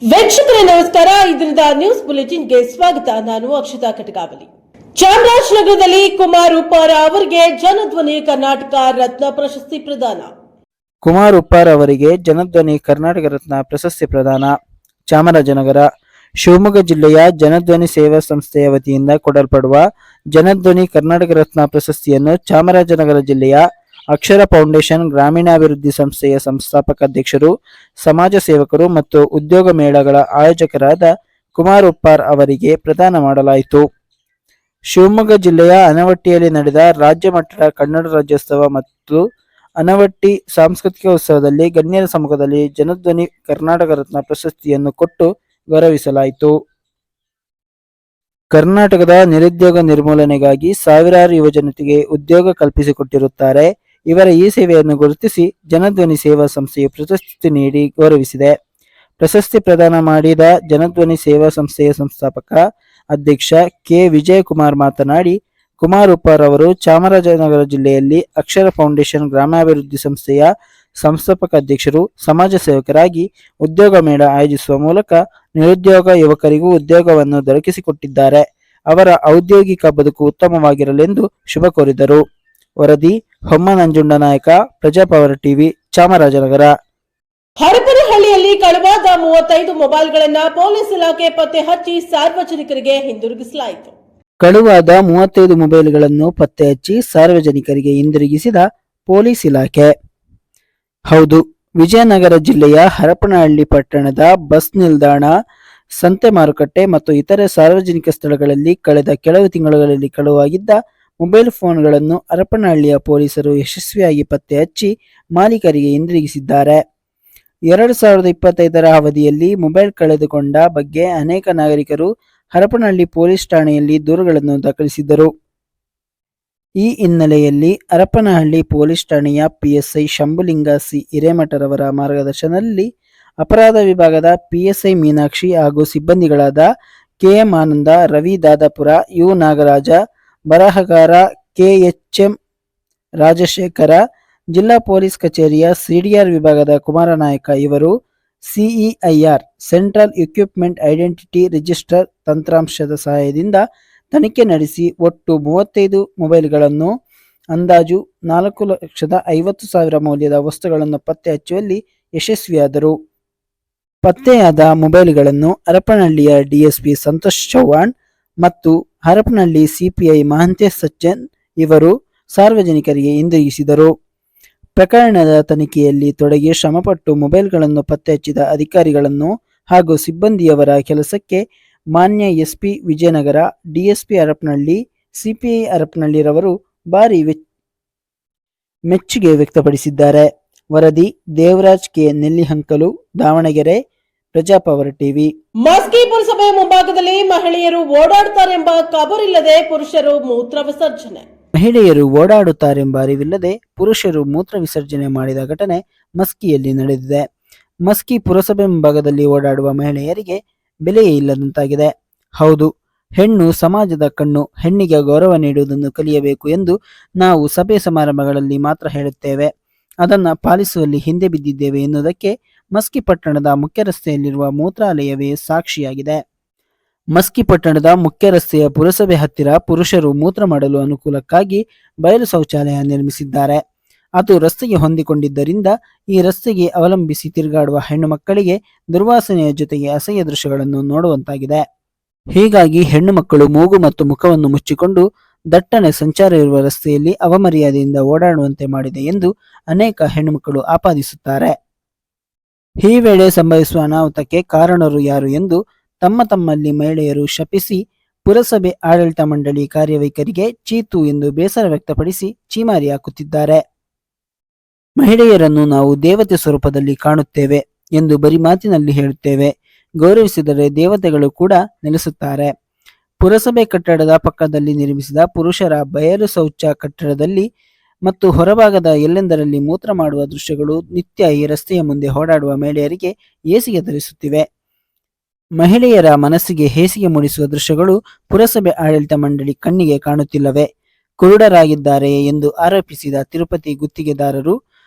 ವೀಕ್ಷಕರೇ ನಮಸ್ಕಾರ. ಇದರಿಂದ ನ್ಯೂಸ್ ಬುಲೆಟಿನ್ಗೆ ಸ್ವಾಗತ. ನಾನು ಅಕ್ಷತಾ ಕಟಗಾವಲಿ. ಚಾಮರಾಜನಗರದಲ್ಲಿ ಕುಮಾರ್ ಉಪ್ಪಾರ ಅವರಿಗೆ ಜನಧ್ವನಿ ಕರ್ನಾಟಕ ರತ್ನ ಪ್ರಶಸ್ತಿ ಪ್ರದಾನ. ಕುಮಾರ್ ಉಪ್ಪಾರ್ ಅವರಿಗೆ ಜನಧ್ವನಿ ಕರ್ನಾಟಕ ರತ್ನ ಪ್ರಶಸ್ತಿ ಪ್ರದಾನ. ಚಾಮರಾಜನಗರ. ಶಿವಮೊಗ್ಗ ಜಿಲ್ಲೆಯ ಜನಧ್ವನಿ ಸೇವಾ ಸಂಸ್ಥೆಯ ವತಿಯಿಂದ ಕೊಡಲ್ಪಡುವ ಜನಧ್ವನಿ ಕರ್ನಾಟಕ ರತ್ನ ಪ್ರಶಸ್ತಿಯನ್ನು ಚಾಮರಾಜನಗರ ಜಿಲ್ಲೆಯ ಅಕ್ಷರ ಫೌಂಡೇಶನ್ ಗ್ರಾಮೀಣಾಭಿವೃದ್ಧಿ ಸಂಸ್ಥೆಯ ಸಂಸ್ಥಾಪಕ ಅಧ್ಯಕ್ಷರು, ಸಮಾಜ ಸೇವಕರು ಮತ್ತು ಉದ್ಯೋಗ ಮೇಳಗಳ ಆಯೋಜಕರಾದ ಕುಮಾರ್ ಉಪ್ಪಾರ್ ಅವರಿಗೆ ಪ್ರದಾನ ಮಾಡಲಾಯಿತು. ಶಿವಮೊಗ್ಗ ಜಿಲ್ಲೆಯ ಆನವಟ್ಟಿಯಲ್ಲಿ ನಡೆದ ರಾಜ್ಯ ಮಟ್ಟದ ಕನ್ನಡ ರಾಜ್ಯೋತ್ಸವ ಮತ್ತು ಆನವಟ್ಟಿ ಸಾಂಸ್ಕೃತಿಕ ಉತ್ಸವದಲ್ಲಿ ಗಣ್ಯರ ಸಮ್ಮುಖದಲ್ಲಿ ಜನಧ್ವನಿ ಕರ್ನಾಟಕ ರತ್ನ ಪ್ರಶಸ್ತಿಯನ್ನು ಕೊಟ್ಟು ಗೌರವಿಸಲಾಯಿತು. ಕರ್ನಾಟಕದ ನಿರುದ್ಯೋಗ ನಿರ್ಮೂಲನೆಗಾಗಿ ಸಾವಿರಾರು ಯುವಜನತೆಗೆ ಉದ್ಯೋಗ ಕಲ್ಪಿಸಿಕೊಟ್ಟಿರುತ್ತಾರೆ. ಇವರ ಈ ಸೇವೆಯನ್ನು ಗುರುತಿಸಿ ಜನಧ್ವನಿ ಸೇವಾ ಸಂಸ್ಥೆಯು ಪ್ರಶಸ್ತಿ ನೀಡಿ ಗೌರವಿಸಿದೆ. ಪ್ರಶಸ್ತಿ ಪ್ರದಾನ ಮಾಡಿದ ಜನಧ್ವನಿ ಸೇವಾ ಸಂಸ್ಥೆಯ ಸಂಸ್ಥಾಪಕ ಅಧ್ಯಕ್ಷ ಕೆ ವಿಜಯಕುಮಾರ್ ಮಾತನಾಡಿ, ಕುಮಾರ್ ಉಪ್ಪಾರ್ ಅವರು ಚಾಮರಾಜನಗರ ಜಿಲ್ಲೆಯಲ್ಲಿ ಅಕ್ಷರ ಫೌಂಡೇಶನ್ ಗ್ರಾಮಾಭಿವೃದ್ಧಿ ಸಂಸ್ಥೆಯ ಸಂಸ್ಥಾಪಕ ಅಧ್ಯಕ್ಷರು, ಸಮಾಜ ಸೇವಕರಾಗಿ ಉದ್ಯೋಗ ಮೇಳ ಆಯೋಜಿಸುವ ಮೂಲಕ ನಿರುದ್ಯೋಗ ಯುವಕರಿಗೂ ಉದ್ಯೋಗವನ್ನು ದೊರಕಿಸಿಕೊಟ್ಟಿದ್ದಾರೆ. ಅವರ ಔದ್ಯೋಗಿಕ ಬದುಕು ಉತ್ತಮವಾಗಿರಲೆಂದು ಶುಭ ಕೋರಿದರು. ವರದಿ ಹೊಮ್ಮ ನಂಜುಂಡ ನಾಯಕ, ಪ್ರಜಾಪವರ್ ಟಿವಿ, ಚಾಮರಾಜನಗರ. ಹರಪನಹಳ್ಳಿಯಲ್ಲಿ ಕಳವಾದ 35 ಮೊಬೈಲ್ಗಳನ್ನು ಪೊಲೀಸ್ ಇಲಾಖೆ ಪತ್ತೆ ಹಚ್ಚಿ ಸಾರ್ವಜನಿಕರಿಗೆ ಹಿಂದಿರುಗಿಸಲಾಯಿತು. ಕಳುವಾದ 35 ಮೊಬೈಲ್ಗಳನ್ನು ಪತ್ತೆ ಹಚ್ಚಿ ಸಾರ್ವಜನಿಕರಿಗೆ ಹಿಂದಿರುಗಿಸಿದ ಪೊಲೀಸ್ ಇಲಾಖೆ. ಹೌದು, ವಿಜಯನಗರ ಜಿಲ್ಲೆಯ ಹರಪನಹಳ್ಳಿ ಪಟ್ಟಣದ ಬಸ್ ನಿಲ್ದಾಣ, ಸಂತೆ ಮಾರುಕಟ್ಟೆ ಮತ್ತು ಇತರೆ ಸಾರ್ವಜನಿಕ ಸ್ಥಳಗಳಲ್ಲಿ ಕಳೆದ ಕೆಲವು ತಿಂಗಳುಗಳಲ್ಲಿ ಕಳುವಾಗಿದ್ದ ಮೊಬೈಲ್ ಫೋನ್ಗಳನ್ನು ಹರಪನಹಳ್ಳಿಯ ಪೊಲೀಸರು ಯಶಸ್ವಿಯಾಗಿ ಪತ್ತೆ ಹಚ್ಚಿ ಮಾಲೀಕರಿಗೆ ಹಿಂದಿರುಗಿಸಿದ್ದಾರೆ. 2025ರ ಅವಧಿಯಲ್ಲಿ ಮೊಬೈಲ್ ಕಳೆದುಕೊಂಡ ಬಗ್ಗೆ ಅನೇಕ ನಾಗರಿಕರು ಹರಪನಹಳ್ಳಿ ಪೊಲೀಸ್ ಠಾಣೆಯಲ್ಲಿ ದೂರುಗಳನ್ನು ದಾಖಲಿಸಿದ್ದರು. ಈ ಹಿನ್ನೆಲೆಯಲ್ಲಿ ಹರಪನಹಳ್ಳಿ ಪೊಲೀಸ್ ಠಾಣೆಯ ಪಿಎಸ್ಐ ಶಂಭುಲಿಂಗ ಸಿ ಹಿರೇಮಠರವರ ಮಾರ್ಗದರ್ಶನದಲ್ಲಿ ಅಪರಾಧ ವಿಭಾಗದ ಪಿಎಸ್ಐ ಮೀನಾಕ್ಷಿ ಹಾಗೂ ಸಿಬ್ಬಂದಿಗಳಾದ ಕೆಎಂ ಆನಂದ, ರವಿ ದಾದಾಪುರ, ಯು ನಾಗರಾಜ, ಬರಹಗಾರ ಕೆಎಚ್ಎಂ ರಾಜಶೇಖರ, ಜಿಲ್ಲಾ ಪೊಲೀಸ್ ಕಚೇರಿಯ ಸಿಡಿಆರ್ ವಿಭಾಗದ ಕುಮಾರನಾಯಕ ಇವರು ಸಿಇಐಆರ್ ಸೆಂಟ್ರಲ್ ಇಕ್ವಿಪ್ಮೆಂಟ್ ಐಡೆಂಟಿಟಿ ರಿಜಿಸ್ಟರ್ ತಂತ್ರಾಂಶದ ಸಹಾಯದಿಂದ ತನಿಖೆ ನಡೆಸಿ ಒಟ್ಟು 35 ಮೊಬೈಲ್ಗಳನ್ನು ಅಂದಾಜು 4,50,000 ಮೌಲ್ಯದ ವಸ್ತುಗಳನ್ನು ಪತ್ತೆ ಹಚ್ಚುವಲ್ಲಿ ಯಶಸ್ವಿಯಾದರು. ಪತ್ತೆಯಾದ ಮೊಬೈಲ್ಗಳನ್ನು ಹರಪನಹಳ್ಳಿಯ ಡಿಎಸ್ಪಿ ಸಂತೋಷ್ ಚೌಹಾಣ್ ಮತ್ತು ಹರಪನಹಳ್ಳಿ ಸಿಪಿಐ ಮಹಾಂತೇಶ್ ಸಜ್ಜನ್ ಇವರು ಸಾರ್ವಜನಿಕರಿಗೆ ಹಿಂದಿರುಗಿಸಿದರು. ಪ್ರಕರಣದ ತನಿಖೆಯಲ್ಲಿ ತೊಡಗಿ ಶ್ರಮಪಟ್ಟು ಮೊಬೈಲ್ಗಳನ್ನು ಪತ್ತೆ ಹಚ್ಚಿದ ಅಧಿಕಾರಿಗಳನ್ನು ಹಾಗೂ ಸಿಬ್ಬಂದಿಯವರ ಕೆಲಸಕ್ಕೆ ಮಾನ್ಯ SP Vijayanagara, DSP Harapanahalli, CPI ಹರಪನಹಳ್ಳಿರವರು ಭಾರಿ ಮೆಚ್ಚುಗೆ ವ್ಯಕ್ತಪಡಿಸಿದ್ದಾರೆ. ವರದಿ ದೇವರಾಜ್ ಕೆ ನೆಲ್ಲಿಹಂಕಲು, ದಾವಣಗೆರೆ, ಪ್ರಜಾಪವರ್ ಟಿವಿ. ಮಸ್ಕಿ ಪುರಸಭೆ ಮುಂಭಾಗದಲ್ಲಿ ಮಹಿಳೆಯರು ಓಡಾಡುತ್ತಾರೆಂಬ ಖಬರಿಲ್ಲದೆ ಪುರುಷರು ಮೂತ್ರ ವಿಸರ್ಜನೆ. ಮಹಿಳೆಯರು ಓಡಾಡುತ್ತಾರೆಂಬ ಅರಿವಿಲ್ಲದೆ ಪುರುಷರು ಮೂತ್ರ ವಿಸರ್ಜನೆ ಮಾಡಿದ ಘಟನೆ ಮಸ್ಕಿಯಲ್ಲಿ ನಡೆದಿದೆ. ಮಸ್ಕಿ ಪುರಸಭೆ ಮುಂಭಾಗದಲ್ಲಿ ಓಡಾಡುವ ಮಹಿಳೆಯರಿಗೆ ಬೆಲೆಯೇ ಇಲ್ಲದಂತಾಗಿದೆ. ಹೌದು, ಹೆಣ್ಣು ಸಮಾಜದ ಕಣ್ಣು, ಹೆಣ್ಣಿಗೆ ಗೌರವ ನೀಡುವುದನ್ನು ಕಲಿಯಬೇಕು ಎಂದು ನಾವು ಸಭೆ ಸಮಾರಂಭಗಳಲ್ಲಿ ಮಾತ್ರ ಹೇಳುತ್ತೇವೆ. ಅದನ್ನು ಪಾಲಿಸುವಲ್ಲಿ ಹಿಂದೆ ಬಿದ್ದಿದ್ದೇವೆ ಎನ್ನುವುದಕ್ಕೆ ಮಸ್ಕಿ ಪಟ್ಟಣದ ಮುಖ್ಯ ರಸ್ತೆಯಲ್ಲಿರುವ ಮೂತ್ರಾಲಯವೇ ಸಾಕ್ಷಿಯಾಗಿದೆ. ಮಸ್ಕಿ ಪಟ್ಟಣದ ಮುಖ್ಯ ರಸ್ತೆಯ ಪುರಸಭೆ ಹತ್ತಿರ ಪುರುಷರು ಮೂತ್ರ ಮಾಡಲು ಅನುಕೂಲಕ್ಕಾಗಿ ಬಯಲು ಶೌಚಾಲಯ ನಿರ್ಮಿಸಿದ್ದಾರೆ. ಅದು ರಸ್ತೆಗೆ ಹೊಂದಿಕೊಂಡಿದ್ದರಿಂದ ಈ ರಸ್ತೆಗೆ ಅವಲಂಬಿಸಿ ತಿರುಗಾಡುವ ಹೆಣ್ಣು ಮಕ್ಕಳಿಗೆ ದುರ್ವಾಸನೆಯ ಜೊತೆಗೆ ಅಸಹ್ಯ ದೃಶ್ಯಗಳನ್ನು ನೋಡುವಂತಾಗಿದೆ. ಹೀಗಾಗಿ ಹೆಣ್ಣು ಮಕ್ಕಳು ಮೂಗು ಮತ್ತು ಮುಖವನ್ನು ಮುಚ್ಚಿಕೊಂಡು ದಟ್ಟಣೆ ಸಂಚಾರ ಇರುವ ರಸ್ತೆಯಲ್ಲಿ ಅವಮರ್ಯಾದೆಯಿಂದ ಓಡಾಡುವಂತೆ ಮಾಡಿದೆ ಎಂದು ಅನೇಕ ಹೆಣ್ಣು ಮಕ್ಕಳು ಆಪಾದಿಸುತ್ತಾರೆ. ಈ ವೇಳೆ ಸಂಭವಿಸುವ ಅನಾಹುತಕ್ಕೆ ಕಾರಣರು ಯಾರು ಎಂದು ತಮ್ಮಲ್ಲಿ ಮಹಿಳೆಯರು ಶಪಿಸಿ ಪುರಸಭೆ ಆಡಳಿತ ಮಂಡಳಿ ಕಾರ್ಯವೈಖರಿಗೆ ಚೀತು ಎಂದು ಬೇಸರ ವ್ಯಕ್ತಪಡಿಸಿ ಚೀಮಾರಿ ಹಾಕುತ್ತಿದ್ದಾರೆ. ಮಹಿಳೆಯರನ್ನು ನಾವು ದೇವತೆ ಸ್ವರೂಪದಲ್ಲಿ ಕಾಣುತ್ತೇವೆ ಎಂದು ಬರಿ ಮಾತಿನಲ್ಲಿ ಹೇಳುತ್ತೇವೆ. ಗೌರವಿಸಿದರೆ ದೇವತೆಗಳು ಕೂಡ ನೆಲೆಸುತ್ತಾರೆ. ಪುರಸಭೆ ಕಟ್ಟಡದ ಪಕ್ಕದಲ್ಲಿ ನಿರ್ಮಿಸಿದ ಪುರುಷರ ಬಯಲು ಶೌಚ ಕಟ್ಟಡದಲ್ಲಿ ಮತ್ತು ಹೊರಭಾಗದ ಎಲ್ಲೆಂದರಲ್ಲಿ ಮೂತ್ರ ಮಾಡುವ ದೃಶ್ಯಗಳು ನಿತ್ಯ ಈ ರಸ್ತೆಯ ಮುಂದೆ ಓಡಾಡುವ ಮಹಿಳೆಯರಿಗೆ ಹೇಸಿಗೆ ತರಿಸುತ್ತಿವೆ. ಮಹಿಳೆಯರ ಮನಸ್ಸಿಗೆ ಹೇಸಿಗೆ ಮೂಡಿಸುವ ದೃಶ್ಯಗಳು ಪುರಸಭೆ ಆಡಳಿತ ಮಂಡಳಿ ಕಣ್ಣಿಗೆ ಕಾಣುತ್ತಿಲ್ಲವೇ? ಕುರುಡರಾಗಿದ್ದಾರೆಯೇ ಎಂದು ಆರೋಪಿಸಿದ ತಿರುಪತಿ ಗುತ್ತಿಗೆದಾರರು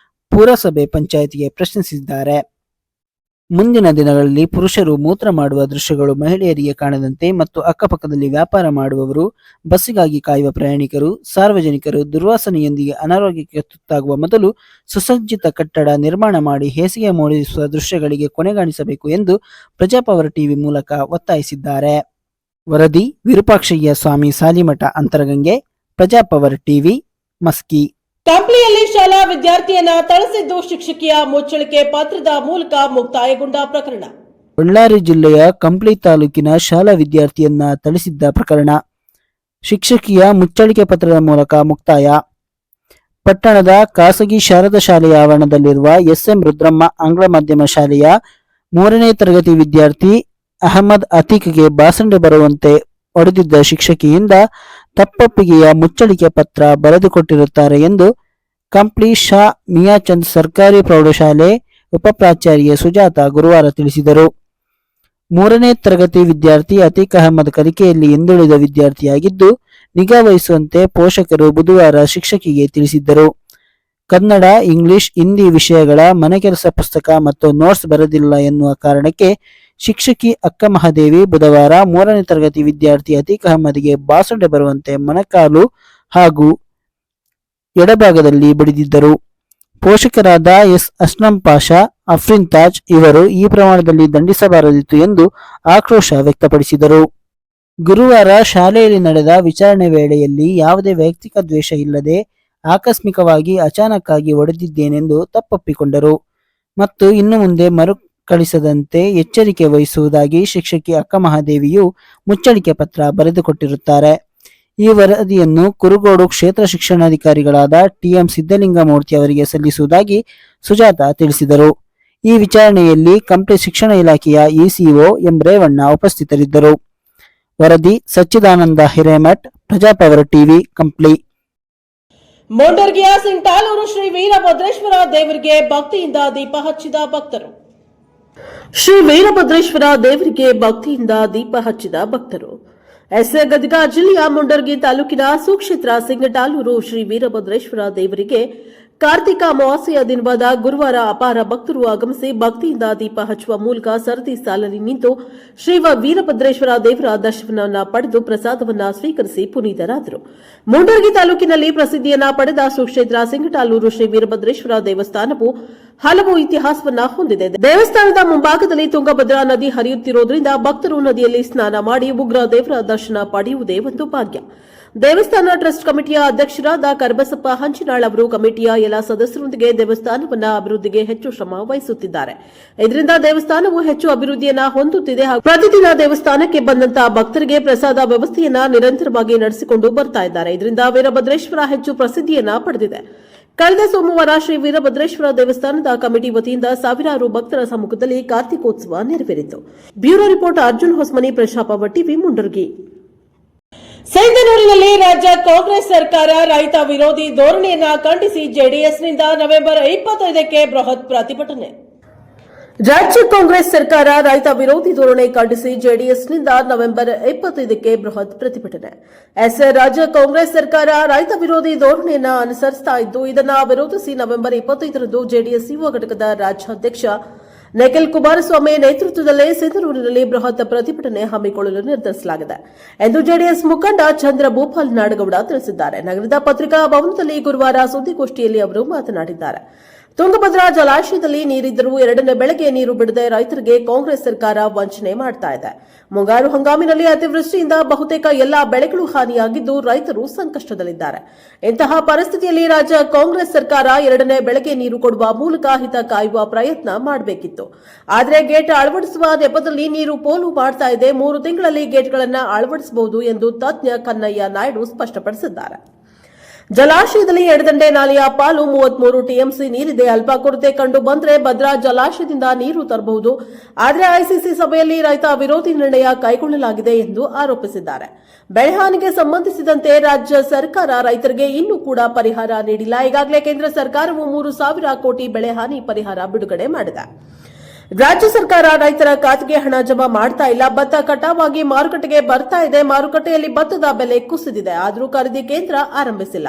ಪುರಸಭೆ ಪಂಚಾಯಿತಿಗೆ ಪ್ರಶ್ನಿಸಿದ್ದಾರೆ. ಮುಂದಿನ ದಿನಗಳಲ್ಲಿ ಪುರುಷರು ಮೂತ್ರ ಮಾಡುವ ದೃಶ್ಯಗಳು ಮಹಿಳೆಯರಿಗೆ ಕಾಣದಂತೆ ಮತ್ತು ಅಕ್ಕಪಕ್ಕದಲ್ಲಿ ವ್ಯಾಪಾರ ಮಾಡುವವರು, ಬಸ್ಸಿಗಾಗಿ ಕಾಯುವ ಪ್ರಯಾಣಿಕರು, ಸಾರ್ವಜನಿಕರು ದುರ್ವಾಸನೆಯೊಂದಿಗೆ ಅನಾರೋಗ್ಯಕ್ಕೆ ತುತ್ತಾಗುವ ಮೊದಲು ಸುಸಜ್ಜಿತ ಕಟ್ಟಡ ನಿರ್ಮಾಣ ಮಾಡಿ ಹೇಸಿಗೆ ಮೂಡಿಸುವ ದೃಶ್ಯಗಳಿಗೆ ಕೊನೆಗಾಣಿಸಬೇಕು ಎಂದು ಪ್ರಜಾಪವರ್ ಟಿವಿ ಮೂಲಕ ಒತ್ತಾಯಿಸಿದ್ದಾರೆ. ವರದಿ ವಿರೂಪಾಕ್ಷಯ್ಯ ಸ್ವಾಮಿ ಸಾಲಿಮಠ ಅಂತರಗಂಗೆ, ಪ್ರಜಾಪವರ್ ಟಿವಿ, ಮಸ್ಕಿ. ಕಂಪ್ಲಿಯಲ್ಲಿ ಶಾಲಾ ವಿದ್ಯಾರ್ಥಿಯನ್ನ ಥಳಿಸಿದ್ದು ಶಿಕ್ಷಕಿಯ ಮುಚ್ಚಳಿಕೆ ಪತ್ರದ ಮೂಲಕ ಮುಕ್ತಾಯಗೊಂಡ ಪ್ರಕರಣ. ಬಳ್ಳಾರಿ ಜಿಲ್ಲೆಯ ಕಂಪ್ಲಿ ತಾಲೂಕಿನ ಶಾಲಾ ವಿದ್ಯಾರ್ಥಿಯನ್ನ ಥಳಿಸಿದ್ದ ಪ್ರಕರಣ. ಶಿಕ್ಷಕಿಯ ಮುಚ್ಚಳಿಕೆ ಪತ್ರದ ಮೂಲಕ ಮುಕ್ತಾಯ. ಪಟ್ಟಣದ ಖಾಸಗಿ ಶಾರದಾ ಶಾಲೆಯ ಆವರಣದಲ್ಲಿರುವ ಎಸ್ಎಂ ರುದ್ರಮ್ಮ ಆಂಗ್ಲ ಮಾಧ್ಯಮ ಶಾಲೆಯ 3ನೇ ತರಗತಿ ವಿದ್ಯಾರ್ಥಿ ಅಹಮದ್ ಅತೀಕ್ಗೆ ಬಾಸಂಡೆ ಬರುವಂತೆ ಹೊಡೆದಿದ್ದ ಶಿಕ್ಷಕಿಯಿಂದ ತಪ್ಪೊಪ್ಪಿಗೆಯ ಮುಚ್ಚಳಿಕೆ ಪತ್ರ ಬರೆದುಕೊಟ್ಟಿರುತ್ತಾರೆ ಎಂದು ಕಂಪ್ಲಿ ಶಾ ಮಿಯಾಚಂದ್ ಸರ್ಕಾರಿ ಪ್ರೌಢಶಾಲೆ ಉಪಪ್ರಾಚಾರ್ಯೆ ಸುಜಾತ ಗುರುವಾರ ತಿಳಿಸಿದರು. 3ನೇ ತರಗತಿ ವಿದ್ಯಾರ್ಥಿ ಅತೀಕ್ ಅಹಮದ್ ಕಲಿಕೆಯಲ್ಲಿ ಹಿಂದುಳಿದ ವಿದ್ಯಾರ್ಥಿಯಾಗಿದ್ದು ನಿಗಾ ವಹಿಸುವಂತೆ ಪೋಷಕರು ಬುಧವಾರ ಶಿಕ್ಷಕಿಗೆ ತಿಳಿಸಿದ್ದರು. ಕನ್ನಡ, ಇಂಗ್ಲಿಷ್, ಹಿಂದಿ ವಿಷಯಗಳ ಮನೆಕೆಲಸ ಪುಸ್ತಕ ಮತ್ತು ನೋಟ್ಸ್ ಬರೆದಿಲ್ಲ ಎನ್ನುವ ಕಾರಣಕ್ಕೆ ಶಿಕ್ಷಕಿ ಅಕ್ಕ ಮಹಾದೇವಿ ಬುಧವಾರ 3ನೇ ತರಗತಿ ವಿದ್ಯಾರ್ಥಿ ಅತೀಕ್ ಅಹಮದ್ಗೆ ಬಾಸಂಡೆ ಬರುವಂತೆ ಮೊಣಕಾಲು ಹಾಗೂ ಎಡಭಾಗದಲ್ಲಿ ಬಡಿದಿದ್ದರು. ಪೋಷಕರಾದ ಎಸ್ ಅಸ್ಲಂ ಪಾಷಾ, ಅಫ್ರಿನ್ ತಾಜ್ ಇವರು ಈ ಪ್ರಮಾಣದಲ್ಲಿ ದಂಡಿಸಬಾರದಿತ್ತು ಎಂದು ಆಕ್ರೋಶ ವ್ಯಕ್ತಪಡಿಸಿದರು. ಗುರುವಾರ ಶಾಲೆಯಲ್ಲಿ ನಡೆದ ವಿಚಾರಣೆ ವೇಳೆಯಲ್ಲಿ ಯಾವುದೇ ವೈಯಕ್ತಿಕ ದ್ವೇಷ ಇಲ್ಲದೆ ಆಕಸ್ಮಿಕವಾಗಿ ಅಚಾನಕ್ಕಾಗಿ ಹೊಡೆದಿದ್ದೇನೆಂದು ತಪ್ಪೊಪ್ಪಿಕೊಂಡರು ಮತ್ತು ಇನ್ನು ಮುಂದೆ ಮರುಕಳಿಸದಂತೆ ಎಚ್ಚರಿಕೆ ವಹಿಸುವುದಾಗಿ ಶಿಕ್ಷಕಿ ಅಕ್ಕ ಮಹಾದೇವಿಯು ಮುಚ್ಚಳಿಕೆ ಪತ್ರ ಬರೆದುಕೊಟ್ಟಿರುತ್ತಾರೆ. ಈ ವರದಿಯನ್ನು ಕುರುಗೋಡು ಕ್ಷೇತ್ರ ಶಿಕ್ಷಣಾಧಿಕಾರಿಗಳಾದ ಟಿಎಂ ಸಿದ್ದಲಿಂಗಮೂರ್ತಿ ಅವರಿಗೆ ಸಲ್ಲಿಸುವುದಾಗಿ ಸುಜಾತ ತಿಳಿಸಿದರು. ಈ ವಿಚಾರಣೆಯಲ್ಲಿ ಕಂಪ್ಲಿ ಶಿಕ್ಷಣ ಇಲಾಖೆಯ ಇಸಿಒ ಎಂ ರೇವಣ್ಣ ಉಪಸ್ಥಿತರಿದ್ದರು. ವರದಿ ಸಚ್ಚಿದಾನಂದ ಹಿರೇಮಠ್, ಪ್ರಜಾಪವರ್ ಟಿವಿ, ಕಂಪ್ಲಿ. ಮುಂಡರ್ಗಿಯ ಸಿಂಗ್ಟಾಲೂರು ಶ್ರೀ ವೀರಭದ್ರೇಶ್ವರ ದೇವರಿಗೆ ಭಕ್ತಿಯಿಂದ ದೀಪ ಹಚ್ಚಿದ ಭಕ್ತರು. ಶ್ರೀ ವೀರಭದ್ರೇಶ್ವರ ದೇವರಿಗೆ ಭಕ್ತಿಯಿಂದ ದೀಪ ಹಚ್ಚಿದ ಭಕ್ತರು. ಗದಗ ಜಿಲ್ಲೆಯ ಮುಂಡರ್ಗಿ ತಾಲೂಕಿನ ಸುಕ್ಷೇತ್ರ ಸಿಂಗಟಾಲೂರು ಶ್ರೀ ವೀರಭದ್ರೇಶ್ವರ ದೇವರಿಗೆ ಕಾರ್ತಿಕ ಅಮಾವಾಸ್ಯೆಯ ದಿನವಾದ ಗುರುವಾರ ಅಪಾರ ಭಕ್ತರು ಆಗಮಿಸಿ ಭಕ್ತಿಯಿಂದ ದೀಪ ಹಚ್ಚುವ ಮೂಲಕ ಸರದಿ ಸಾಲಲ್ಲಿ ನಿಂತು ಶ್ರೀ ವೀರಭದ್ರೇಶ್ವರ ದೇವರ ದರ್ಶನವನ್ನ ಪಡೆದು ಪ್ರಸಾದವನ್ನ ಸ್ವೀಕರಿಸಿ ಪುನೀತರಾದರು. ಮುಂಡರ್ಗಿ ತಾಲೂಕಿನಲ್ಲಿ ಪ್ರಸಿದ್ಧಿಯನ್ನ ಪಡೆದ ಸುಕ್ಷೇತ್ರ ಸಿಂಗಟಾಲೂರು ಶ್ರೀ ವೀರಭದ್ರೇಶ್ವರ ದೇವಸ್ಥಾನವು ಹಲವು ಇತಿಹಾಸವನ್ನ ಹೊಂದಿದೆ. ದೇವಸ್ಥಾನದ ಮುಂಭಾಗದಲ್ಲಿ ತುಂಗಭದ್ರಾ ನದಿ ಹರಿಯುತ್ತಿರುವುದರಿಂದ ಭಕ್ತರು ನದಿಯಲ್ಲಿ ಸ್ನಾನ ಮಾಡಿ ಉಗ್ರ ದೇವರ ದರ್ಶನ ಪಡೆಯುವುದೇ ಒಂದು ಭಾಗ್ಯ. ದೇವಸ್ಥಾನ ಟ್ರಸ್ಟ್ ಕಮಿಟಿಯ ಅಧ್ಯಕ್ಷರಾದ ಕರ್ಬಸಪ್ಪ ಹಂಚಿನಾಳ್ ಅವರು ಕಮಿಟಿಯ ಎಲ್ಲ ಸದಸ್ಯರೊಂದಿಗೆ ದೇವಸ್ಥಾನವನ್ನ ಅಭಿವೃದ್ಧಿಗೆ ಹೆಚ್ಚು ಶ್ರಮ ವಹಿಸುತ್ತಿದ್ದಾರೆ. ಇದರಿಂದ ದೇವಸ್ಥಾನವು ಹೆಚ್ಚು ಅಭಿವೃದ್ಧಿಯನ್ನ ಹೊಂದುತ್ತಿದೆ. ಪ್ರತಿದಿನ ದೇವಸ್ಥಾನಕ್ಕೆ ಬಂದಂತಹ ಭಕ್ತರಿಗೆ ಪ್ರಸಾದ ವ್ಯವಸ್ಥೆಯನ್ನ ನಿರಂತರವಾಗಿ ನಡೆಸಿಕೊಂಡು ಬರ್ತಾ ಇದ್ದಾರೆ. ಇದರಿಂದ ವೀರಭದ್ರೇಶ್ವರ ಹೆಚ್ಚು ಪ್ರಸಿದ್ಧಿಯನ್ನ ಪಡೆದಿದೆ. ಕಳೆದ ಸೋಮವಾರ ಶ್ರೀ ವೀರಭದ್ರೇಶ್ವರ ದೇವಸ್ಥಾನದ ಕಮಿಟಿ ವತಿಯಿಂದ ಸಾವಿರಾರು ಭಕ್ತರ ಸಮ್ಮುಖದಲ್ಲಿ ಕಾರ್ತಿಕೋತ್ಸವ ನೆರವೇರಿತು. Bureau report Arjun Hosmani, Prajapower TV, Mundargi. ಸಿಂಧನೂರಿನಲ್ಲಿ ರಾಜ್ಯ ಕಾಂಗ್ರೆಸ್ ಸರ್ಕಾರ ರೈತ ವಿರೋಧಿ ಧೋರಣೆಯನ್ನ ಖಂಡಿಸಿ ಜೆಡಿಎಸ್ನಿಂದ ನವೆಂಬರ್ 25ಕ್ಕೆ ಬೃಹತ್ ಪ್ರತಿಭಟನೆ. ರಾಜ್ಯ ಕಾಂಗ್ರೆಸ್ ಸರ್ಕಾರ ರೈತ ವಿರೋಧಿ ಧೋರಣೆ ಖಂಡಿಸಿ ಜೆಡಿಎಸ್ನಿಂದ ನವೆಂಬರ್ 25ಕ್ಕೆ ಬೃಹತ್ ಪ್ರತಿಭಟನೆ. ರಾಜ್ಯ ಕಾಂಗ್ರೆಸ್ ಸರ್ಕಾರ ರೈತ ವಿರೋಧಿ ಧೋರಣೆಯನ್ನ ಅನುಸರಿಸುತ್ತಾ ಇದ್ದು, ಇದನ್ನು ವಿರೋಧಿಸಿ ನವೆಂಬರ್ 25ರಂದು ಜೆಡಿಎಸ್ ಯುವ ಘಟಕದ ರಾಜ್ಯಾಧ್ಯಕ್ಷ ನಿಖಿಲ್ ಕುಮಾರಸ್ವಾಮಿ ನೇತೃತ್ವದಲ್ಲೇ ಸಿಂಧನೂರಿನಲ್ಲಿ ಬೃಹತ್ ಪ್ರತಿಭಟನೆ ಹಮ್ಮಿಕೊಳ್ಳಲು ನಿರ್ಧರಿಸಲಾಗಿದೆ ಎಂದು ಜೆಡಿಎಸ್ ಮುಖಂಡ ಚಂದ್ರ ಭೂಪಾಲ್ ನಾಡಗೌಡ ತಿಳಿಸಿದ್ದಾರೆ. ನಗರದ ಪತ್ರಿಕಾ ಭವನದಲ್ಲಿ ಗುರುವಾರ ಸುದ್ದಿಗೋಷ್ಠಿಯಲ್ಲಿ ಅವರು ಮಾತನಾಡಿದ್ದಾರೆ. ತುಂಗಭದ್ರಾ ಜಲಾಶಯದಲ್ಲಿ ನೀರಿದ್ದರೂ 2ನೇ ಬೆಳೆಗೆ ನೀರು ಬಿಡದೆ ರೈತರಿಗೆ ಕಾಂಗ್ರೆಸ್ ಸರ್ಕಾರ ವಂಚನೆ ಮಾಡ್ತಾ ಇದೆ. ಮುಂಗಾರು ಹಂಗಾಮಿನಲ್ಲಿ ಅತಿವೃಷ್ಟಿಯಿಂದ ಬಹುತೇಕ ಎಲ್ಲಾ ಬೆಳೆಗಳು ಹಾನಿಯಾಗಿದ್ದು ರೈತರು ಸಂಕಷ್ಟದಲ್ಲಿದ್ದಾರೆ. ಇಂತಹ ಪರಿಸ್ಥಿತಿಯಲ್ಲಿ ರಾಜ್ಯ ಕಾಂಗ್ರೆಸ್ ಸರ್ಕಾರ 2ನೇ ಬೆಳೆಗೆ ನೀರು ಕೊಡುವ ಮೂಲಕ ಹಿತ ಕಾಯುವ ಪ್ರಯತ್ನ ಮಾಡಬೇಕಿತ್ತು. ಆದರೆ ಗೇಟ್ ಅಳವಡಿಸುವ ನೆಪದಲ್ಲಿ ನೀರು ಪೋಲು ಮಾಡ್ತಾ ಇದೆ. 3 ತಿಂಗಳಲ್ಲಿ ಗೇಟ್ಗಳನ್ನು ಅಳವಡಿಸಬಹುದು ಎಂದು ತಜ್ಞ ಕನ್ನಯ್ಯ ನಾಯ್ಡು ಸ್ಪಷ್ಟಪಡಿಸಿದ್ದಾರೆ. ಜಲಾಶಯದಲ್ಲಿ ಎಡದಂಡೆ ನಾಲೆಯ ಪಾಲು 33 ಟಿಎಂಸಿ ನೀರಿದೆ. ಅಲ್ಪ ಕೊರತೆ ಕಂಡು ಬಂದರೆ ಭದ್ರಾ ಜಲಾಶಯದಿಂದ ನೀರು ತರಬಹುದು. ಆದರೆ ಐಸಿಸಿ ಸಭೆಯಲ್ಲಿ ರೈತ ವಿರೋಧಿ ನಿರ್ಣಯ ಕೈಗೊಳ್ಳಲಾಗಿದೆ ಎಂದು ಆರೋಪಿಸಿದ್ದಾರೆ. ಬೆಳೆ ಹಾನಿಗೆ ಸಂಬಂಧಿಸಿದಂತೆ ರಾಜ್ಯ ಸರ್ಕಾರ ರೈತರಿಗೆ ಇನ್ನೂ ಕೂಡ ಪರಿಹಾರ ನೀಡಿಲ್ಲ. ಈಗಾಗಲೇ ಕೇಂದ್ರ ಸರ್ಕಾರವು 3,000 ಕೋಟಿ ಬೆಳೆ ಹಾನಿ ಪರಿಹಾರ ಬಿಡುಗಡೆ ಮಾಡಿದೆ. ರಾಜ್ಯ ಸರ್ಕಾರ ರೈತರ ಖಾತೆಗೆ ಹಣ ಜಮಾ ಮಾಡ್ತಾ ಇಲ್ಲ. ಭತ್ತ ಕಟಾವಾಗಿ ಮಾರುಕಟ್ಟೆಗೆ ಬರ್ತಾ ಇದೆ. ಮಾರುಕಟ್ಟೆಯಲ್ಲಿ ಭತ್ತದ ಬೆಲೆ ಕುಸಿದಿದೆ. ಆದರೂ ಖರೀದಿ ಕೇಂದ್ರ ಆರಂಭಿಸಿಲ್ಲ.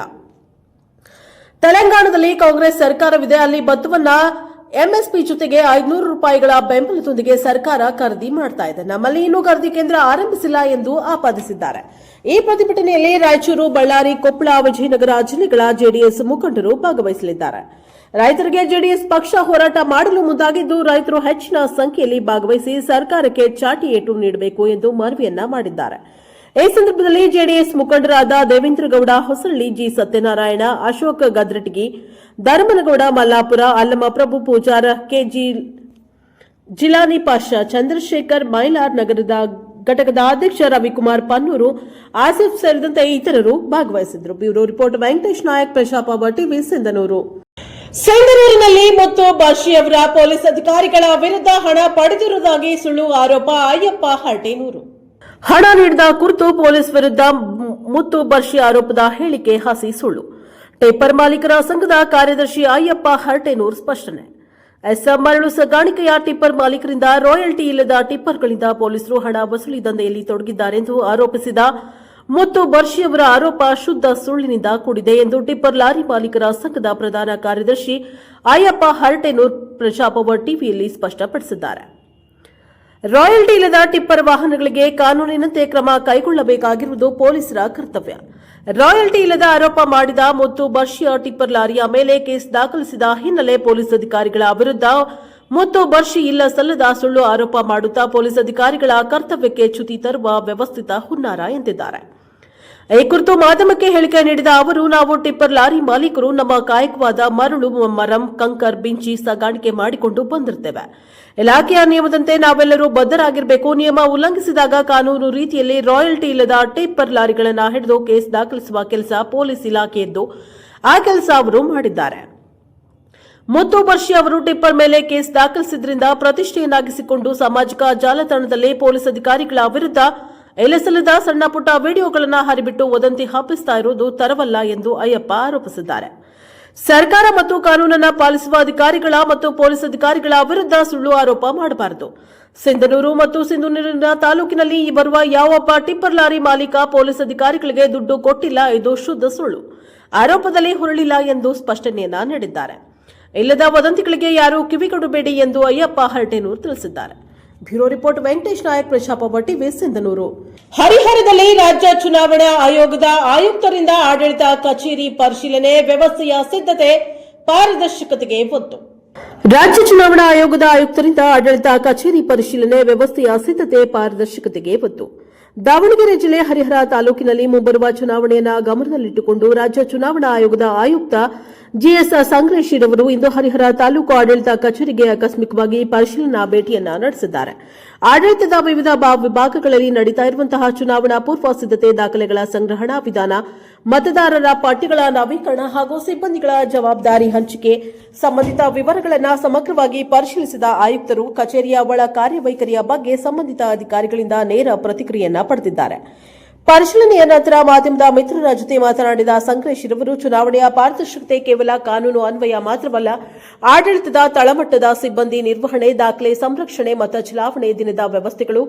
ತೆಲಂಗಾಣದಲ್ಲಿ ಕಾಂಗ್ರೆಸ್ ಸರ್ಕಾರವಿದೆ. ಅಲ್ಲಿ ಭತ್ತವನ್ನ ಎಂಎಸ್ಪಿ ಜೊತೆಗೆ 500 ರೂಪಾಯಿಗಳ ಬೆಂಬಲದೊಂದಿಗೆ ಸರ್ಕಾರ ಖರೀದಿ ಮಾಡ್ತಾ ಇದೆ. ನಮ್ಮಲ್ಲಿ ಇನ್ನೂ ಖರೀದಿ ಕೇಂದ್ರ ಆರಂಭಿಸಿಲ್ಲ ಎಂದು ಆಪಾದಿಸಿದ್ದಾರೆ. ಈ ಪ್ರತಿಭಟನೆಯಲ್ಲಿ ರಾಯಚೂರು, ಬಳ್ಳಾರಿ, ಕೊಪ್ಪಳ, ವಿಜಯನಗರ ಜಿಲ್ಲೆಗಳ ಜೆಡಿಎಸ್ ಮುಖಂಡರು ಭಾಗವಹಿಸಲಿದ್ದಾರೆ. ರೈತರಿಗೆ ಜೆಡಿಎಸ್ ಪಕ್ಷ ಹೋರಾಟ ಮಾಡಲು ಮುಂದಾಗಿದ್ದು, ರೈತರು ಹೆಚ್ಚಿನ ಸಂಖ್ಯೆಯಲ್ಲಿ ಭಾಗವಹಿಸಿ ಸರ್ಕಾರಕ್ಕೆ ಚಾಟಿ ಏಟು ನೀಡಬೇಕು ಎಂದು ಮನವಿಯನ್ನ ಮಾಡಿದ್ದಾರೆ. ಈ ಸಂದರ್ಭದಲ್ಲಿ ಜೆಡಿಎಸ್ ಮುಖಂಡರಾದ ದೇವೇಂದ್ರಗೌಡ ಹೊಸಳ್ಳಿ, ಜಿ ಸತ್ಯನಾರಾಯಣ, ಅಶೋಕ್ ಗದ್ರಟಗಿ, ಧರ್ಮನಗೌಡ ಮಲ್ಲಾಪುರ, ಅಲ್ಲಮ ಪ್ರಭು ಪೂಜಾರ, ಕೆಜಿ ಜಿಲಾನಿ ಪಾಷಾ, ಚಂದ್ರಶೇಖರ್ ಮೈಲಾರ್ ನಗರದ ಘಟಕದ ಅಧ್ಯಕ್ಷ ರವಿಕುಮಾರ್ ಪನ್ನೂರು, ಆಸಿಫ್ ಸೇರಿದಂತೆ ಇತರರು ಭಾಗವಹಿಸಿದ್ದರು. Bureau report Venkatesh Nayak, Prajaprabha TV, Sindhanur. ಸಿಂಧನೂರಿನಲ್ಲಿ ಮುತ್ತು ಬಾಷಿಯವರ ಪೊಲೀಸ್ ಅಧಿಕಾರಿಗಳ ವಿರುದ್ಧ ಹಣ ಪಡೆದಿರುವುದಾಗಿ ಸುಳ್ಳು ಆರೋಪ. ಅಯ್ಯಪ್ಪ ಹರ್ಟೇನೂರು. ಹಣ ನೀಡಿದ ಕುರಿತು ಪೊಲೀಸ್ ವಿರುದ್ಧ ಮುತ್ತು ಬರ್ಷಿ ಆರೋಪದ ಹೇಳಿಕೆ ಹಸಿ ಸುಳ್ಳು. ಟಿಪ್ಪರ್ ಮಾಲೀಕರ ಸಂಘದ ಕಾರ್ಯದರ್ಶಿ ಅಯ್ಯಪ್ಪ ಹರ್ಟೇನೂರ್ ಸ್ಪಷ್ಟನೆ. ಮರಳು ಸಾಗಾಣಿಕೆಯ ಟಿಪ್ಪರ್ ಮಾಲೀಕರಿಂದ ರಾಯಲ್ಟಿ ಇಲ್ಲದ ಟಿಪ್ಪರ್ಗಳಿಂದ ಪೊಲೀಸರು ಹಣ ವಸೂಲಿ ದಂಧೆಯಲ್ಲಿ ತೊಡಗಿದ್ದಾರೆಂದು ಆರೋಪಿಸಿದ ಮುತ್ತು ಬರ್ಷಿಯವರ ಆರೋಪ ಶುದ್ಧ ಸುಳ್ಳಿನಿಂದ ಕೂಡಿದೆ ಎಂದು ಟಿಪ್ಪರ್ ಲಾರಿ ಮಾಲೀಕರ ಸಂಘದ ಪ್ರಧಾನ ಕಾರ್ಯದರ್ಶಿ ಅಯ್ಯಪ್ಪ ಹರ್ಟೇನೂರ್ ಪ್ರಜಾಪ್ರಭ ಟಿವಿಯಲ್ಲಿ ಸ್ಪಷ್ಟಪಡಿಸಿದ್ದಾರೆ. ರಾಯಲ್ಟಿ ಇಲ್ಲದ ಟಿಪ್ಪರ್ ವಾಹನಗಳಿಗೆ ಕಾನೂನಿನಂತೆ ಕ್ರಮ ಕೈಗೊಳ್ಳಬೇಕಾಗಿರುವುದು ಪೊಲೀಸರ ಕರ್ತವ್ಯ. ರಾಯಲ್ಟಿ ಇಲ್ಲದ ಆರೋಪ ಮಾಡಿದ ಮುತ್ತು ಬರ್ಷಿಯ ಟಿಪ್ಪರ್ ಲಾರಿಯ ಮೇಲೆ ಕೇಸ್ ದಾಖಲಿಸಿದ ಹಿನ್ನೆಲೆ ಪೊಲೀಸ್ ಅಧಿಕಾರಿಗಳ ವಿರುದ್ಧ ಮುತ್ತು ಬರ್ಷಿ ಇಲ್ಲ ಸಲ್ಲದ ಸುಳ್ಳು ಆರೋಪ ಮಾಡುತ್ತಾ ಪೊಲೀಸ್ ಅಧಿಕಾರಿಗಳ ಕರ್ತವ್ಯಕ್ಕೆ ಚ್ಯುತಿ ತರುವ ವ್ಯವಸ್ಥಿತ ಹುನ್ನಾರ ಎಂದಿದ್ದಾರೆ. ಈ ಕುರಿತು ಮಾಧ್ಯಮಕ್ಕೆ ಹೇಳಿಕೆ ನೀಡಿದ ಅವರು, ನಾವು ಟಿಪ್ಪರ್ ಲಾರಿ ಮಾಲೀಕರು ನಮ್ಮ ಕಾಯಕವಾದ ಮರಳು, ಮರಂ, ಕಂಕರ್, ಬಿಂಚಿ ಸಾಗಾಣಿಕೆ ಮಾಡಿಕೊಂಡು ಬಂದಿರುತ್ತೇವೆ. ಇಲಾಖೆಯ ನಿಯಮದಂತೆ ನಾವೆಲ್ಲರೂ ಬದ್ಧರಾಗಿರಬೇಕು. ನಿಯಮ ಉಲ್ಲಂಘಿಸಿದಾಗ ಕಾನೂನು ರೀತಿಯಲ್ಲಿ ರಾಯಲ್ಟಿ ಇಲ್ಲದ ಟಿಪ್ಪರ್ ಲಾರಿಗಳನ್ನು ಹಿಡಿದು ಕೇಸ್ ದಾಖಲಿಸುವ ಕೆಲಸ ಪೊಲೀಸ್ ಇಲಾಖೆಯದ್ದು. ಆ ಕೆಲಸ ಅವರು ಮಾಡಿದ್ದಾರೆ. ಮುತ್ತು ಬರ್ಷಿ ಅವರು ಟಿಪ್ಪರ್ ಮೇಲೆ ಕೇಸ್ ದಾಖಲಿಸಿದ್ರಿಂದ ಪ್ರತಿಷ್ಠೆಯನ್ನಾಗಿಸಿಕೊಂಡು ಸಾಮಾಜಿಕ ಜಾಲತಾಣದಲ್ಲಿ ಪೊಲೀಸ್ ಅಧಿಕಾರಿಗಳ ವಿರುದ್ಧ ಇಲ್ಲಸಲ್ಲದ ಸಣ್ಣ ಪುಟ್ಟ ವಿಡಿಯೋಗಳನ್ನು ಹರಿಬಿಟ್ಟು ವದಂತಿ ಹಬ್ಬಿಸ್ತಾ ಇರುವುದು ತರವಲ್ಲ ಎಂದು ಅಯ್ಯಪ್ಪ ಆರೋಪಿಸಿದ್ದಾರೆ. ಸರ್ಕಾರ ಮತ್ತು ಕಾನೂನನ್ನು ಪಾಲಿಸುವ ಅಧಿಕಾರಿಗಳ ಮತ್ತು ಪೊಲೀಸ್ ಅಧಿಕಾರಿಗಳ ವಿರುದ್ಧ ಸುಳ್ಳು ಆರೋಪ ಮಾಡಬಾರದು. ಸಿಂಧನೂರು ಮತ್ತು ಸಿಂಧನೂರಿನ ತಾಲೂಕಿನಲ್ಲಿ ಬರುವ ಯಾವೊಬ್ಬ ಟಿಪ್ಪರ್ ಲಾರಿ ಮಾಲೀಕ ಪೊಲೀಸ್ ಅಧಿಕಾರಿಗಳಿಗೆ ದುಡ್ಡು ಕೊಟ್ಟಿಲ್ಲ, ಇದು ಶುದ್ಧ ಸುಳ್ಳು. ಆರೋಪದಲ್ಲಿ ಹುರುಳಿಲ್ಲ ಎಂದು ಸ್ಪಷ್ಟನೆಯನ್ನ ನೀಡಿದ್ದಾರೆ. ಇಲ್ಲದ ವದಂತಿಗಳಿಗೆ ಯಾರೂ ಕಿವಿಗೊಡಬೇಡಿ ಎಂದು ಅಯ್ಯಪ್ಪ ಹರ್ಟೇನೂರ್ ತಿಳಿಸಿದ್ದಾರೆ. Bureau report Venkatesh Nayak, Prajaprabha TV, Sindhanur. ಹರಿಹರದಲ್ಲಿ ರಾಜ್ಯ ಚುನಾವಣಾ ಆಯೋಗದ ಆಯುಕ್ತರಿಂದ ಆಡಳಿತ ಕಚೇರಿ ಪರಿಶೀಲನೆ, ವ್ಯವಸ್ಥೆಯ ಸಿದ್ಧತೆ, ಪಾರದರ್ಶಕತೆಗೆ ಒತ್ತು. ರಾಜ್ಯ ಚುನಾವಣಾ ಆಯೋಗದ ಆಯುಕ್ತರಿಂದ ಆಡಳಿತ ಕಚೇರಿ ಪರಿಶೀಲನೆ, ವ್ಯವಸ್ಥೆಯ ಸಿದ್ಧತೆ, ಪಾರದರ್ಶಕತೆಗೆ ಒತ್ತು. ದಾವಣಗೆರೆ ಜಿಲ್ಲೆ ಹರಿಹರ ತಾಲೂಕಿನಲ್ಲಿ ಮುಂಬರುವ ಚುನಾವಣೆಯನ್ನು ಗಮನದಲ್ಲಿಟ್ಟುಕೊಂಡು ರಾಜ್ಯ ಚುನಾವಣಾ ಆಯೋಗದ ಆಯುಕ್ತ ಜಿಎಸ್ ಸಂಗ್ರೇಶಿರವರು ಇಂದು ಹರಿಹರ ತಾಲೂಕು ಆಡಳಿತ ಕಚೇರಿಗೆ ಆಕಸ್ಮಿಕವಾಗಿ ಪರಿಶೀಲನಾ ಭೇಟಿಯನ್ನ ನಡೆಸಿದ್ದಾರೆ. ಆಡಳಿತದ ವಿವಿಧ ವಿಭಾಗಗಳಲ್ಲಿ ನಡೀತಾ ಇರುವಂತಹ ಚುನಾವಣಾ ಪೂರ್ವ ಸಿದ್ಧತೆ, ದಾಖಲೆಗಳ ಸಂಗ್ರಹಣಾ ವಿಧಾನ, ಮತದಾರರ ಪಟ್ಟಿಗಳ ನವೀಕರಣ ಹಾಗೂ ಸಿಬ್ಬಂದಿಗಳ ಜವಾಬ್ದಾರಿ ಹಂಚಿಕೆ ಸಂಬಂಧಿತ ವಿವರಗಳನ್ನು ಸಮಗ್ರವಾಗಿ ಪರಿಶೀಲಿಸಿದ ಆಯುಕ್ತರು ಕಚೇರಿಯ ಒಳ ಕಾರ್ಯವೈಖರಿಯ ಬಗ್ಗೆ ಸಂಬಂಧಿತ ಅಧಿಕಾರಿಗಳಿಂದ ನೇರ ಪ್ರತಿಕ್ರಿಯೆಯನ್ನ ಪಡೆದಿದ್ದಾರೆ. ಪರಿಶೀಲನೆಯ ನಂತರ ಮಾಧ್ಯಮದ ಮಿತ್ರರ ಜೊತೆ ಮಾತನಾಡಿದ ಸಂಗ್ರೇಶಿರವರು, ಚುನಾವಣೆಯ ಪಾರದರ್ಶಕತೆ ಕೇವಲ ಕಾನೂನು ಅನ್ವಯ ಮಾತ್ರವಲ್ಲ, ಆಡಳಿತದ ತಳಮಟ್ಟದ ಸಿಬ್ಬಂದಿ ನಿರ್ವಹಣೆ, ದಾಖಲೆ ಸಂರಕ್ಷಣೆ, ಮತ ಚಲಾವಣೆ ದಿನದ ವ್ಯವಸ್ಥೆಗಳು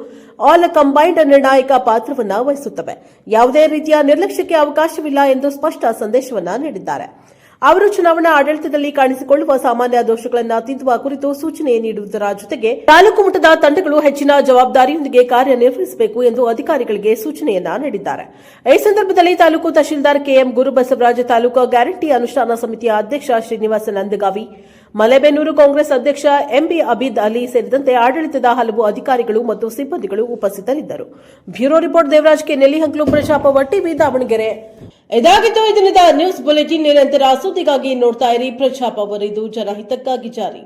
ಆಲ್ ಕಂಬೈನ್ಡ್ ನಿರ್ಣಾಯಕ ಪಾತ್ರವನ್ನು ವಹಿಸುತ್ತವೆ. ಯಾವುದೇ ರೀತಿಯ ನಿರ್ಲಕ್ಷ್ಯಕ್ಕೆ ಅವಕಾಶವಿಲ್ಲ ಎಂದು ಸ್ಪಷ್ಟ ಸಂದೇಶವನ್ನ ನೀಡಿದ್ದಾರೆ. ಅವರು ಚುನಾವಣಾ ಆಡಳಿತದಲ್ಲಿ ಕಾಣಿಸಿಕೊಳ್ಳುವ ಸಾಮಾನ್ಯ ದೋಷಗಳನ್ನು ತಿದ್ದುವ ಕುರಿತು ಸೂಚನೆ ನೀಡುವುದರ ಜೊತೆಗೆ ತಾಲೂಕು ಮಟ್ಟದ ತಂಡಗಳು ಹೆಚ್ಚಿನ ಜವಾಬ್ದಾರಿಯೊಂದಿಗೆ ಕಾರ್ಯನಿರ್ವಹಿಸಬೇಕು ಎಂದು ಅಧಿಕಾರಿಗಳಿಗೆ ಸೂಚನೆಯನ್ನ ನೀಡಿದ್ದಾರೆ. ಈ ಸಂದರ್ಭದಲ್ಲಿ ತಾಲೂಕು ತಹಶೀಲ್ದಾರ್ ಕೆಎಂ ಗುರುಬಸವರಾಜ್, ತಾಲೂಕು ಗ್ಯಾರಂಟಿ ಅನುಷ್ಠಾನ ಸಮಿತಿಯ ಅಧ್ಯಕ್ಷ ಶ್ರೀನಿವಾಸ ನಂದಗಾವಿ, ಮಲೆಬೆನ್ನೂರು ಕಾಂಗ್ರೆಸ್ ಅಧ್ಯಕ್ಷ ಎಂಬಿ ಅಬೀದ್ ಅಲಿ ಸೇರಿದಂತೆ ಆಡಳಿತದ ಹಲವು ಅಧಿಕಾರಿಗಳು ಮತ್ತು ಸಿಬ್ಬಂದಿಗಳು ಉಪಸ್ಥಿತರಿದ್ದರು. Bureau report Devaraj K Nellihanklu, Prajaprabha TV, Davanagere. ಇದಾಗಿತ್ತು ಈ ದಿನದ ನ್ಯೂಸ್ ಬುಲೆಟಿನ್. ನಿರಂತರ ಸುದ್ದಿಗಾಗಿ ನೋಡ್ತಾ ಇರಿ ಪ್ರಜಾಪ್ರಭ, ಇದು ಜನಹಿತಕ್ಕಾಗಿ ಜಾರಿ.